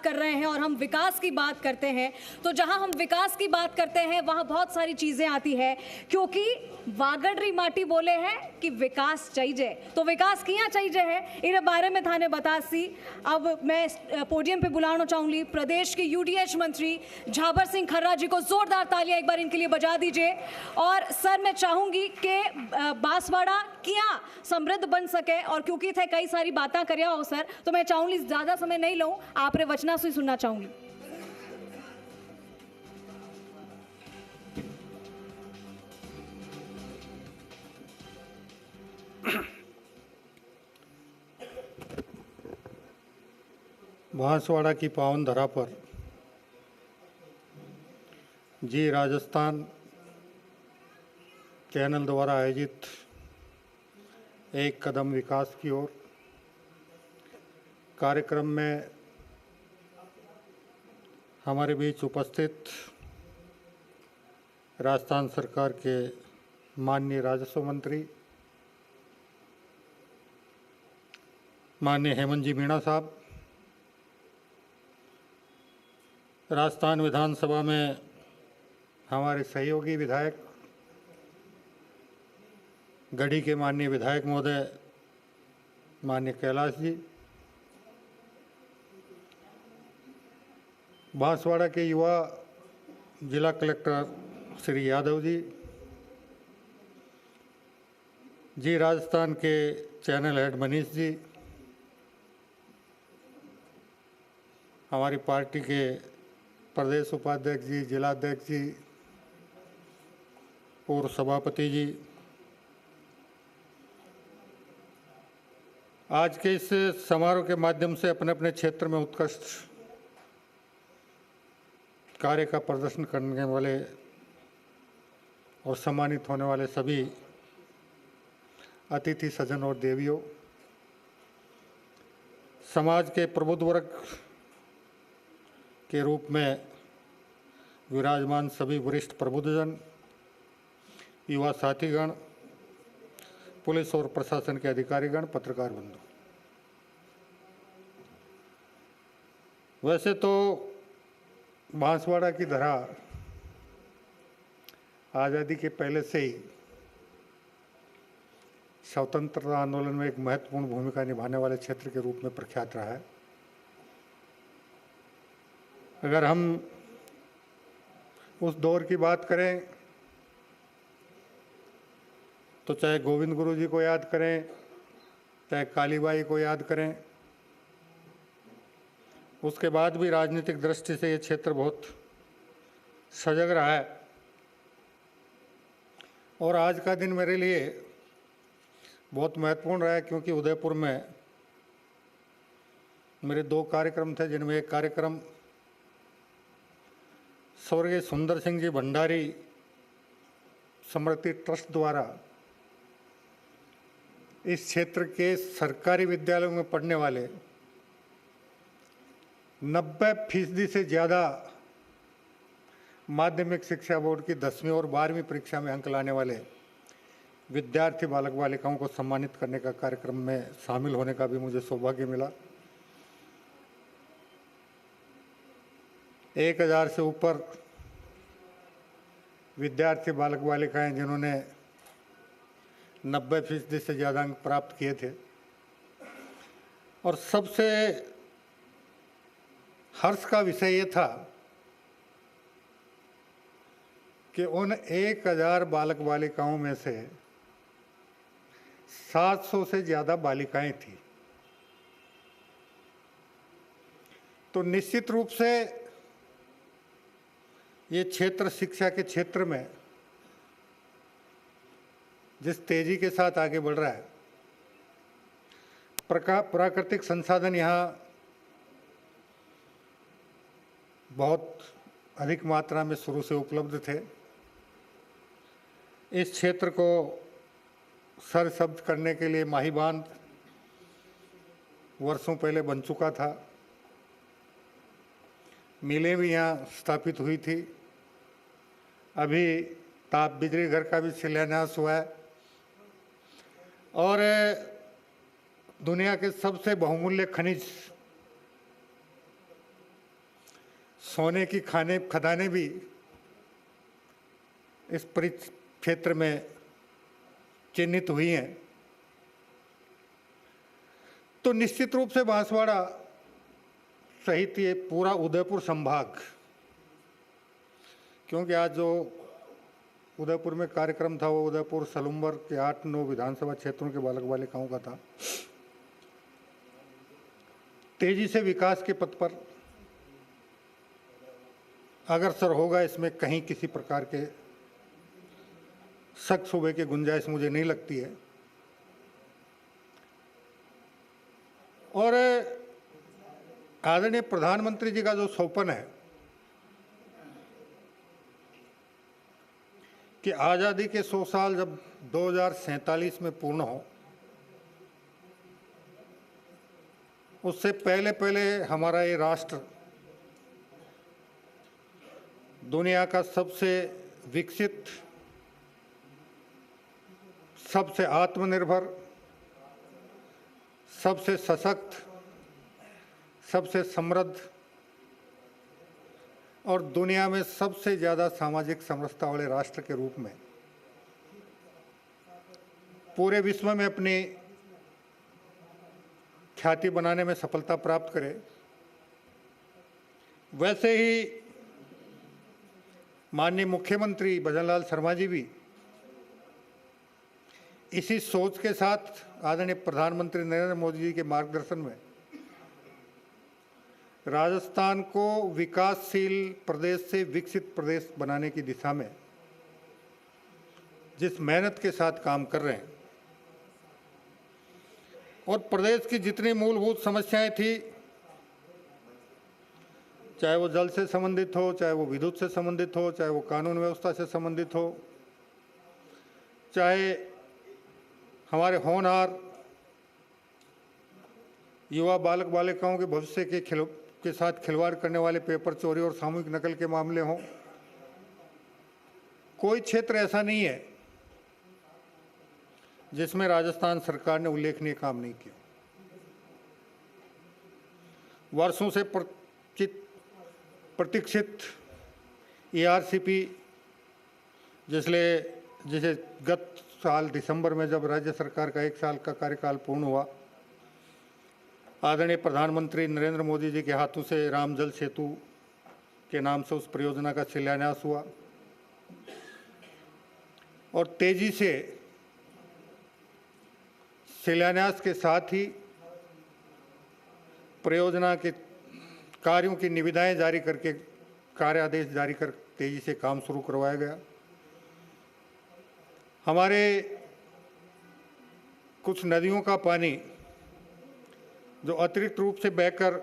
कर रहे हैं और हम विकास की बात करते हैं, तो जहां हम विकास की बात करते हैं वहां बहुत सारी चीजें आती है, क्योंकि वागड़री माटी बोले हैं कि विकास चाहिए, तो विकास किया चाहिए है इन बारे में थाने बतासी। अब मैं पोडियम पे बुलाना चाहूंगी प्रदेश के यूडीएच मंत्री झाबर सिंह खर्रा जी को। जोरदार तालियां एक बार इनके लिए बजा दीजिए। और सर मैं चाहूंगी कि बांसवाड़ा क्या समृद्ध बन सके, और क्योंकि थे कई सारी बातें करिया हो सर, तो मैं चाहूंगी ज्यादा समय नहीं लूं, आपने वचना से सुनना चाहूंगी। बांसवाड़ा की पावन धरा पर जी राजस्थान चैनल द्वारा आयोजित एक कदम विकास की ओर कार्यक्रम में हमारे बीच उपस्थित राजस्थान सरकार के माननीय राजस्व मंत्री माननीय हेमंत जी मीणा साहब, राजस्थान विधानसभा में हमारे सहयोगी विधायक गढ़ी के माननीय विधायक महोदय माननीय कैलाश जी, बांसवाड़ा के युवा जिला कलेक्टर श्री यादव जी, जी राजस्थान के चैनल हेड मनीष जी, हमारी पार्टी के प्रदेश उपाध्यक्ष जी, जिलाध्यक्ष जी, पूर्व सभापति जी, आज के इस समारोह के माध्यम से अपने अपने क्षेत्र में उत्कृष्ट कार्य का प्रदर्शन करने वाले और सम्मानित होने वाले सभी अतिथि सज्जन और देवियों, समाज के प्रबुद्ध वर्ग के रूप में विराजमान सभी वरिष्ठ प्रबुद्धजन, युवा साथीगण, पुलिस और प्रशासन के अधिकारीगण, पत्रकार बंधु। वैसे तो बांसवाड़ा की धरा आज़ादी के पहले से ही स्वतंत्रता आंदोलन में एक महत्वपूर्ण भूमिका निभाने वाले क्षेत्र के रूप में प्रख्यात रहा है। अगर हम उस दौर की बात करें तो चाहे गोविंद गुरु जी को याद करें, चाहे कालीबाई को याद करें, उसके बाद भी राजनीतिक दृष्टि से ये क्षेत्र बहुत सजग रहा है। और आज का दिन मेरे लिए बहुत महत्वपूर्ण रहा है, क्योंकि उदयपुर में मेरे दो कार्यक्रम थे, जिनमें एक कार्यक्रम स्वर्गीय सुंदर सिंह जी भंडारी स्मृति ट्रस्ट द्वारा इस क्षेत्र के सरकारी विद्यालयों में पढ़ने वाले 90% से ज़्यादा माध्यमिक शिक्षा बोर्ड की 10वीं और 12वीं परीक्षा में अंक लाने वाले विद्यार्थी बालक बालिकाओं को सम्मानित करने का कार्यक्रम में शामिल होने का भी मुझे सौभाग्य मिला। 1000 से ऊपर विद्यार्थी बालक बालिकाएं जिन्होंने 90% से ज़्यादा अंक प्राप्त किए थे, और सबसे हर्ष का विषय ये था कि उन 1000 बालक बालिकाओं में से 700 से ज़्यादा बालिकाएं थी। तो निश्चित रूप से ये क्षेत्र शिक्षा के क्षेत्र में जिस तेजी के साथ आगे बढ़ रहा है, प्राकृतिक संसाधन यहाँ बहुत अधिक मात्रा में शुरू से उपलब्ध थे। इस क्षेत्र को सरशब्द करने के लिए माही बांध वर्षों पहले बन चुका था। मिलें भी यहाँ स्थापित हुई थी। अभी ताप बिजली घर का भी शिलान्यास हुआ है, और दुनिया के सबसे बहुमूल्य खनिज सोने की खदानें भी इस परिक्षेत्र में चिन्हित हुई हैं। तो निश्चित रूप से बांसवाड़ा सहित ये पूरा उदयपुर संभाग, क्योंकि आज जो उदयपुर में कार्यक्रम था वो उदयपुर सलूम्बर के 8-9 विधानसभा क्षेत्रों के बालक बालिकाओं का था, तेजी से विकास के पथ पर अग्रसर होगा, इसमें कहीं किसी प्रकार के शक शुबे की गुंजाइश मुझे नहीं लगती है। और आदरणीय प्रधानमंत्री जी का जो सौपन है कि आज़ादी के 100 साल जब 2047 में पूर्ण हो, उससे पहले पहले हमारा ये राष्ट्र दुनिया का सबसे विकसित, सबसे आत्मनिर्भर, सबसे सशक्त, सबसे समृद्ध और दुनिया में सबसे ज़्यादा सामाजिक समरसता वाले राष्ट्र के रूप में पूरे विश्व में अपनी ख्याति बनाने में सफलता प्राप्त करे, वैसे ही माननीय मुख्यमंत्री भजनलाल शर्मा जी भी इसी सोच के साथ आदरणीय प्रधानमंत्री नरेंद्र मोदी जी के मार्गदर्शन में राजस्थान को विकासशील प्रदेश से विकसित प्रदेश बनाने की दिशा में जिस मेहनत के साथ काम कर रहे हैं, और प्रदेश की जितनी मूलभूत समस्याएं थी, चाहे वो जल से संबंधित हो, चाहे वो विद्युत से संबंधित हो, चाहे वो कानून व्यवस्था से संबंधित हो, चाहे हमारे होनहार युवा बालक बालिकाओं के भविष्य के साथ खिलवाड़ करने वाले पेपर चोरी और सामूहिक नकल के मामले हों, कोई क्षेत्र ऐसा नहीं है जिसमें राजस्थान सरकार ने उल्लेखनीय काम नहीं किया। वर्षों से प्रतीक्षित ERCP, जिसे गत साल दिसंबर में जब राज्य सरकार का 1 साल का कार्यकाल पूर्ण हुआ, आदरणीय प्रधानमंत्री नरेंद्र मोदी जी के हाथों से राम जल सेतु के नाम से उस परियोजना का शिलान्यास हुआ और तेजी से शिलान्यास के साथ ही परियोजना के कार्यों की निविदाएं जारी करके कार्य आदेश जारी कर तेजी से काम शुरू करवाया गया। हमारे कुछ नदियों का पानी जो अतिरिक्त रूप से बहकर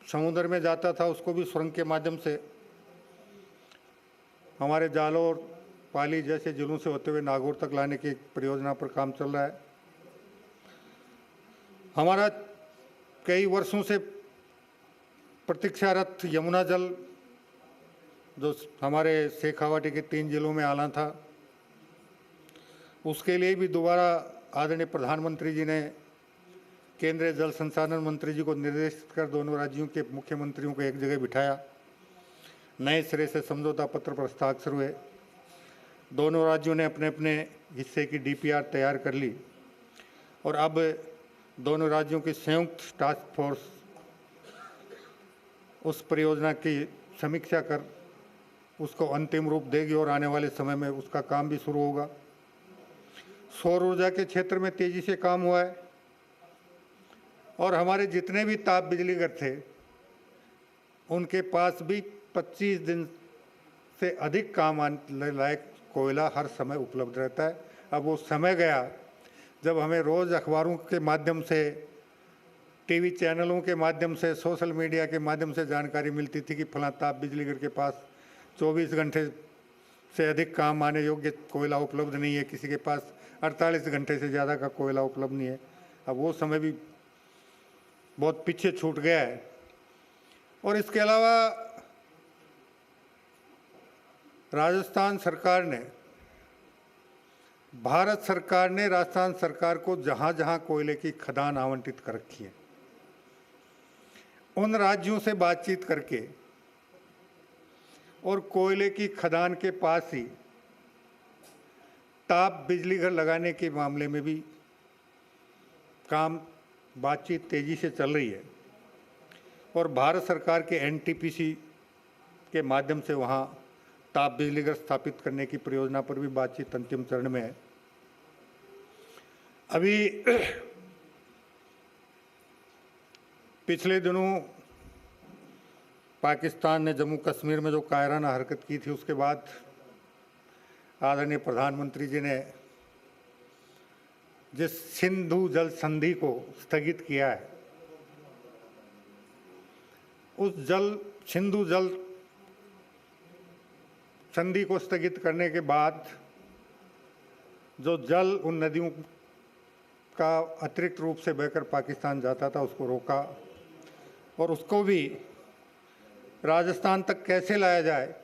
समुद्र में जाता था, उसको भी सुरंग के माध्यम से हमारे जालोर, पाली जैसे जिलों से होते हुए नागौर तक लाने की परियोजना पर काम चल रहा है। हमारा कई वर्षों से प्रतीक्षारत यमुना जल, जो हमारे शेखावाटी के 3 जिलों में आना था, उसके लिए भी दोबारा आदरणीय प्रधानमंत्री जी ने केंद्रीय जल संसाधन मंत्री जी को निर्देशित कर दोनों राज्यों के मुख्यमंत्रियों को एक जगह बिठाया। नए सिरे से समझौता पत्र पर हस्ताक्षर हुए। दोनों राज्यों ने अपने अपने हिस्से की DPR तैयार कर ली और अब दोनों राज्यों की संयुक्त टास्क फोर्स उस परियोजना की समीक्षा कर उसको अंतिम रूप देगी और आने वाले समय में उसका काम भी शुरू होगा। सौर ऊर्जा के क्षेत्र में तेजी से काम हुआ है और हमारे जितने भी ताप बिजलीघर थे उनके पास भी 25 दिन से अधिक काम आने लायक कोयला हर समय उपलब्ध रहता है। अब वो समय गया जब हमें रोज़ अखबारों के माध्यम से, टीवी चैनलों के माध्यम से, सोशल मीडिया के माध्यम से जानकारी मिलती थी कि फलां ताप बिजलीघर के पास 24 घंटे से अधिक काम आने योग्य कोयला उपलब्ध नहीं है, किसी के पास 48 घंटे से ज़्यादा का कोयला उपलब्ध नहीं है। अब वो समय भी बहुत पीछे छूट गया है। और इसके अलावा राजस्थान सरकार ने, भारत सरकार ने राजस्थान सरकार को जहाँ जहाँ कोयले की खदान आवंटित कर रखी है, उन राज्यों से बातचीत करके और कोयले की खदान के पास ही ताप बिजली घर लगाने के मामले में भी काम बातचीत तेजी से चल रही है और भारत सरकार के एनटीपीसी के माध्यम से वहाँ ताप बिजली घर स्थापित करने की परियोजना पर भी बातचीत अंतिम चरण में है। अभी पिछले दिनों पाकिस्तान ने जम्मू कश्मीर में जो कायराना हरकत की थी, उसके बाद आदरणीय प्रधानमंत्री जी ने जिस सिंधु जल संधि को स्थगित किया है, उस सिंधु जल संधि को स्थगित करने के बाद जो जल उन नदियों का अतिरिक्त रूप से बहकर पाकिस्तान जाता था, उसको रोका और उसको भी राजस्थान तक कैसे लाया जाए,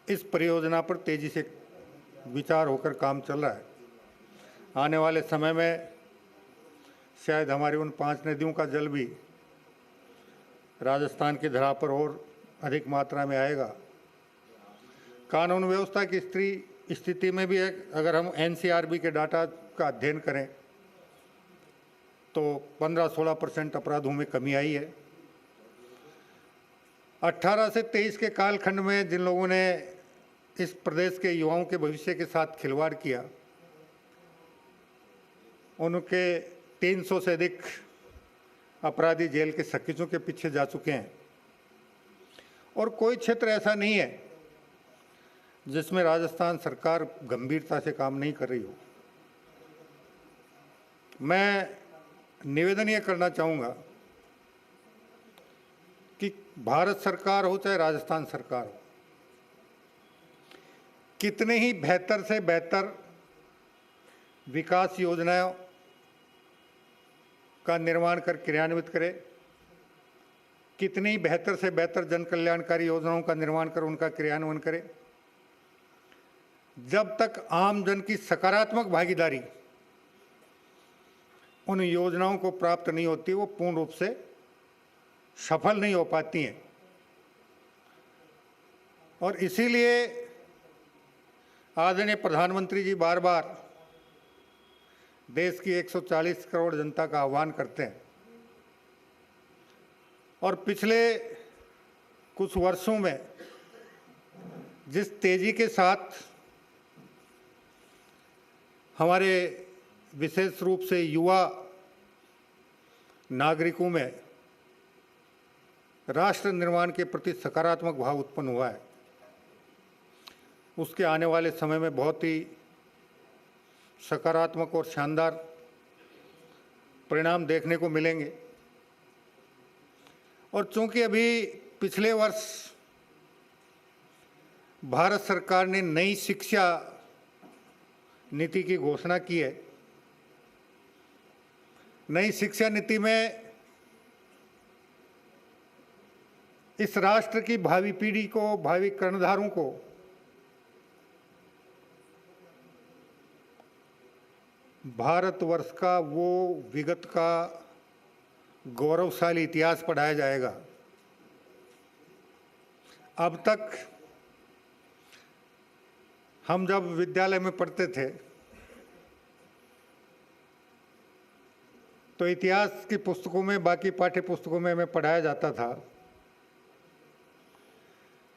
इस परियोजना पर तेजी से विचार होकर काम चल रहा है। आने वाले समय में शायद हमारी उन 5 नदियों का जल भी राजस्थान की धरा पर और अधिक मात्रा में आएगा। कानून व्यवस्था की स्थिति में भी अगर हम एनसीआरबी के डाटा का अध्ययन करें तो 15-16% अपराधों में कमी आई है। 18 से 23 के कालखंड में जिन लोगों ने इस प्रदेश के युवाओं के भविष्य के साथ खिलवाड़ किया, उनके 300 से अधिक अपराधी जेल के सकीचों के पीछे जा चुके हैं और कोई क्षेत्र ऐसा नहीं है जिसमें राजस्थान सरकार गंभीरता से काम नहीं कर रही हो। मैं निवेदन ये करना चाहूँगा कि भारत सरकार हो चाहे राजस्थान सरकार हो, कितने ही बेहतर से बेहतर विकास योजनाओं का निर्माण कर क्रियान्वित करे, कितनी बेहतर से बेहतर जन कल्याणकारी योजनाओं का निर्माण कर उनका क्रियान्वयन करे, जब तक आम जन की सकारात्मक भागीदारी उन योजनाओं को प्राप्त नहीं होती, वो पूर्ण रूप से सफल नहीं हो पाती हैं। और इसीलिए आदरणीय प्रधानमंत्री जी बार बार देश की 140 करोड़ जनता का आह्वान करते हैं और पिछले कुछ वर्षों में जिस तेजी के साथ हमारे विशेष रूप से युवा नागरिकों में राष्ट्र निर्माण के प्रति सकारात्मक भाव उत्पन्न हुआ है, उसके आने वाले समय में बहुत ही सकारात्मक और शानदार परिणाम देखने को मिलेंगे। और चूंकि अभी पिछले वर्ष भारत सरकार ने नई शिक्षा नीति की घोषणा की है, नई शिक्षा नीति में इस राष्ट्र की भावी पीढ़ी को, भावी कर्णधारों को भारतवर्ष का वो विगत का गौरवशाली इतिहास पढ़ाया जाएगा। अब तक हम जब विद्यालय में पढ़ते थे तो इतिहास की पुस्तकों में, बाकी पाठ्य पुस्तकों में हमें पढ़ाया जाता था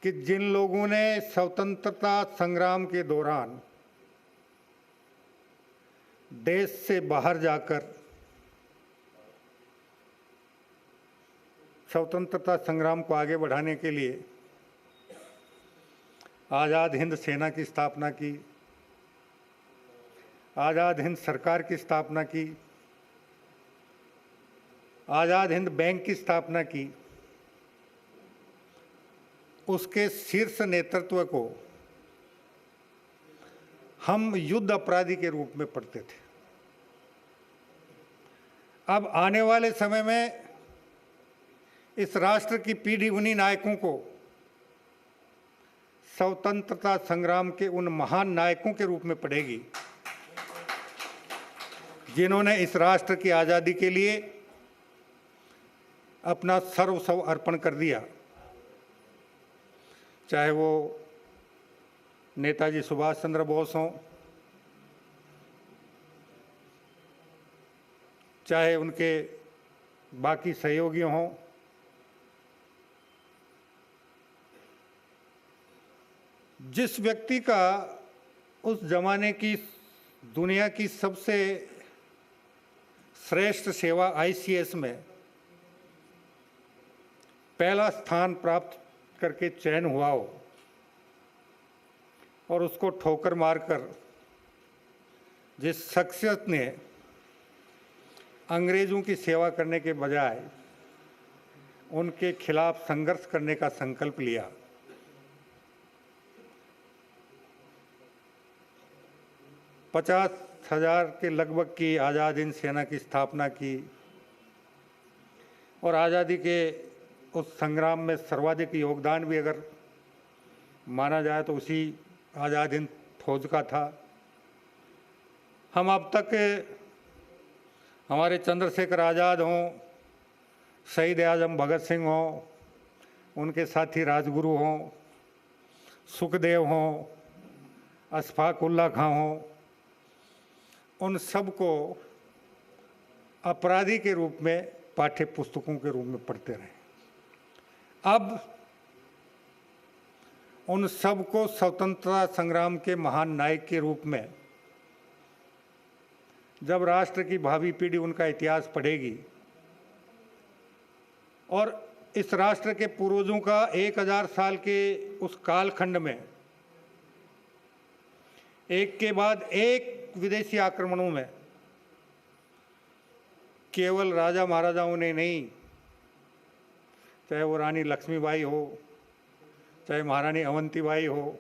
कि जिन लोगों ने स्वतंत्रता संग्राम के दौरान देश से बाहर जाकर स्वतंत्रता संग्राम को आगे बढ़ाने के लिए आज़ाद हिंद सेना की स्थापना की, आज़ाद हिंद सरकार की स्थापना की, आज़ाद हिंद बैंक की स्थापना की, उसके शीर्ष नेतृत्व को हम युद्ध अपराधी के रूप में पढ़ते थे। अब आने वाले समय में इस राष्ट्र की पीढ़ी उन्हीं नायकों को स्वतंत्रता संग्राम के उन महान नायकों के रूप में पढ़ेगी जिन्होंने इस राष्ट्र की आज़ादी के लिए अपना सर्वस्व अर्पण कर दिया। चाहे वो नेताजी सुभाष चंद्र बोस हों, चाहे उनके बाकी सहयोगी हों, जिस व्यक्ति का उस जमाने की दुनिया की सबसे श्रेष्ठ सेवा आईसीएस में पहला स्थान प्राप्त करके चयन हुआ हो और उसको ठोकर मारकर जिस शख्सियत ने अंग्रेजों की सेवा करने के बजाय उनके खिलाफ संघर्ष करने का संकल्प लिया, 50,000 के लगभग की आज़ाद हिंद सेना की स्थापना की और आज़ादी के उस संग्राम में सर्वाधिक योगदान भी अगर माना जाए तो उसी आज़ाद हिंद फौज का था। हम अब तक हमारे चंद्रशेखर आज़ाद हों, शहीद आजम भगत सिंह हों, उनके साथी राजगुरु हों, सुखदेव हों, अशफाक उल्ला खां हों, उन सबको अपराधी के रूप में पाठ्य पुस्तकों के रूप में पढ़ते रहे। अब उन सबको स्वतंत्रता संग्राम के महान नायक के रूप में जब राष्ट्र की भावी पीढ़ी उनका इतिहास पढ़ेगी और इस राष्ट्र के पूर्वजों का 1000 साल के उस कालखंड में एक के बाद एक विदेशी आक्रमणों में केवल राजा महाराजाओं ने नहीं, चाहे वो रानी लक्ष्मीबाई हो, चाहे महारानी अवंतीबाई हो,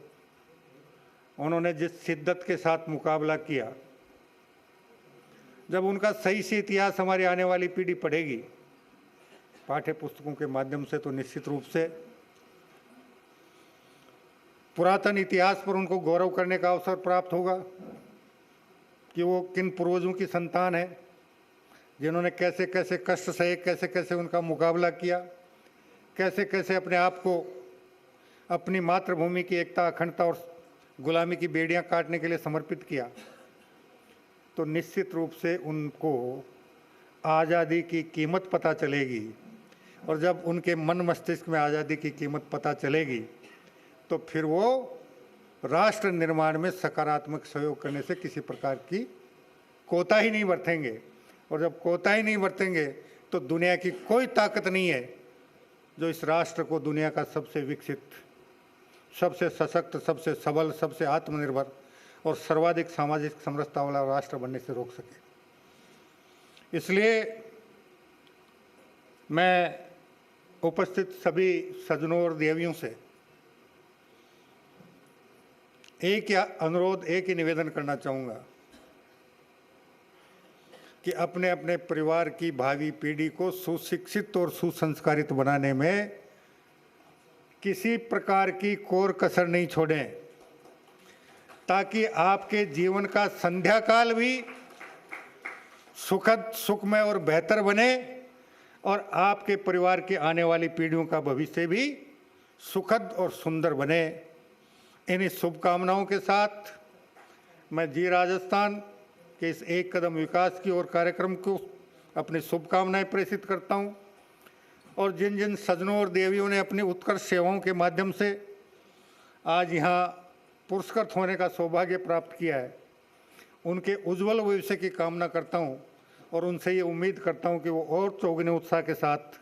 उन्होंने जिस शिद्दत के साथ मुकाबला किया, जब उनका सही से इतिहास हमारी आने वाली पीढ़ी पढ़ेगी पाठ्य पुस्तकों के माध्यम से, तो निश्चित रूप से पुरातन इतिहास पर उनको गौरव करने का अवसर प्राप्त होगा कि वो किन पूर्वजों की संतान है, जिन्होंने कैसे कैसे कष्ट सहे, कैसे कैसे उनका मुकाबला किया, कैसे कैसे अपने आप को अपनी मातृभूमि की एकता, अखंडता और गुलामी की बेड़ियां काटने के लिए समर्पित किया। तो निश्चित रूप से उनको आज़ादी की कीमत पता चलेगी और जब उनके मन मस्तिष्क में आज़ादी की कीमत पता चलेगी तो फिर वो राष्ट्र निर्माण में सकारात्मक सहयोग करने से किसी प्रकार की कोताही नहीं बरतेंगे। और जब कोताही नहीं बरतेंगे तो दुनिया की कोई ताकत नहीं है जो इस राष्ट्र को दुनिया का सबसे विकसित, सबसे सशक्त, सबसे सबल, सबसे आत्मनिर्भर और सर्वाधिक सामाजिक समरसता वाला राष्ट्र बनने से रोक सके। इसलिए मैं उपस्थित सभी सज्जनों और देवियों से एक ही अनुरोध, एक ही निवेदन करना चाहूँगा कि अपने अपने परिवार की भावी पीढ़ी को सुशिक्षित और सुसंस्कारित बनाने में किसी प्रकार की कोर कसर नहीं छोड़ें, ताकि आपके जीवन का संध्या काल भी सुखद, सुखमय और बेहतर बने और आपके परिवार की आने वाली पीढ़ियों का भविष्य भी सुखद और सुंदर बने। इन्हीं शुभकामनाओं के साथ मैं जी राजस्थान के इस एक कदम विकास की ओर कार्यक्रम को अपनी शुभकामनाएं प्रेषित करता हूं और जिन जिन सज्जनों और देवियों ने अपनी उत्कृष्ट सेवाओं के माध्यम से आज यहाँ पुरस्कृत होने का सौभाग्य प्राप्त किया है, उनके उज्जवल भविष्य की कामना करता हूं और उनसे ये उम्मीद करता हूं कि वो और चौगुने उत्साह के साथ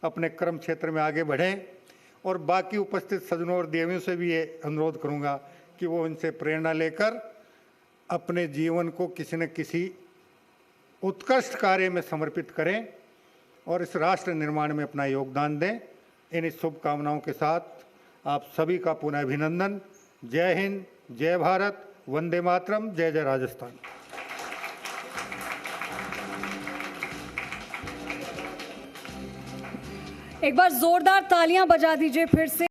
अपने कर्म क्षेत्र में आगे बढ़ें। और बाकी उपस्थित सज्जनों और देवियों से भी ये अनुरोध करूंगा कि वो इनसे प्रेरणा लेकर अपने जीवन को किसी न किसी उत्कृष्ट कार्य में समर्पित करें और इस राष्ट्र निर्माण में अपना योगदान दें। इन शुभकामनाओं के साथ आप सभी का पुनः अभिनंदन। जय हिंद, जय भारत, वंदे मातरम, जय जय राजस्थान। एक बार जोरदार तालियां बजा दीजिए फिर से।